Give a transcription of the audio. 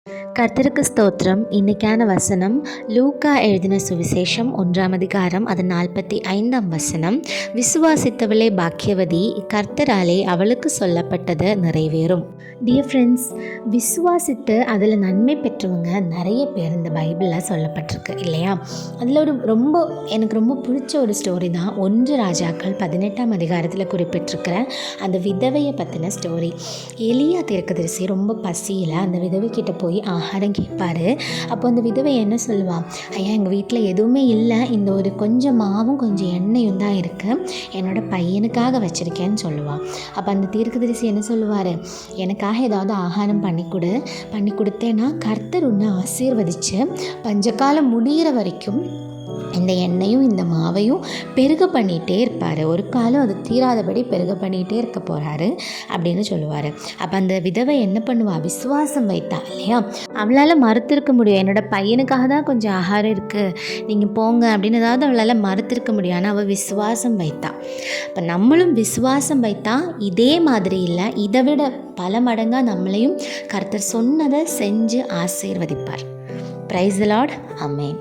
கர்த்தருக்கு ஸ்தோத்திரம். இன்னைக்கான வசனம் லூக்கா எழுதின சுவிசேஷம் 1ஆம் அதிகாரம் அது 45ஆம் வசனம். விசுவாசித்தவளே பாக்கியவதி, கர்த்தராலே அவளுக்கு சொல்லப்பட்டது நிறைவேறும். டியர் ஃப்ரெண்ட்ஸ், விசுவாசித்து அதில் நன்மை பெற்றவங்க நிறைய பேர் இந்த பைபிளில் சொல்லப்பட்டிருக்கு இல்லையா? அதில் எனக்கு ரொம்ப பிடிச்ச ஒரு ஸ்டோரி தான் 1 ராஜாக்கள் 18ஆம் அதிகாரத்தில் குறிப்பிட்டிருக்கிற அந்த விதவையை பற்றின ஸ்டோரி. எலியா தீர்க்கதரிசி ரொம்ப பசியில் அந்த விதவை கிட்ட போய் ஆகாரம் கேட்பார். அப்போ அந்த விதவை என்ன சொல்லுவாள்? ஐயா, எங்கள் வீட்டில் எதுவுமே இல்லை, இந்த ஒரு கொஞ்சம் மாவும் கொஞ்சம் எண்ணெயும் தான் இருக்குது, என்னோடய பையனுக்காக வச்சுருக்கேன்னு சொல்லுவாள். அப்போ அந்த தீர்க்கதரிசி என்ன சொல்லுவார்? எனக்காக ஏதாவது ஆகாரம் பண்ணி கொடுத்தேன்னா கர்த்தர் உன்னை ஆசீர்வதித்து பஞ்சகாலம் முடிகிற வரைக்கும் இந்த எண்ணெயும் இந்த மாவையும் பெருக பண்ணிகிட்டே இருப்பார், ஒரு காலம் அது தீராதபடி பெருக பண்ணிகிட்டே இருக்க போகிறாரு அப்படின்னு சொல்லுவார். அப்போ அந்த விதவை என்ன பண்ணுவா? விசுவாசம் வைத்தா இல்லையா? அவளால் மறுத்திருக்க முடியும், என்னோட பையனுக்காக தான் கொஞ்சம் ஆகாரம் இருக்குது, நீங்கள் போங்க அப்படின்னு ஏதாவது அவளால் மறுத்திருக்க முடியும். ஆனால் அவள் விசுவாசம் வைத்தா. இப்போ நம்மளும் விசுவாசம் வைத்தா இதே மாதிரி இல்லை, இதை விட பல மடங்காக நம்மளையும் கர்த்தர் சொன்னதை செஞ்சு ஆசீர்வதிப்பார். Praise the Lord. ஆமென்.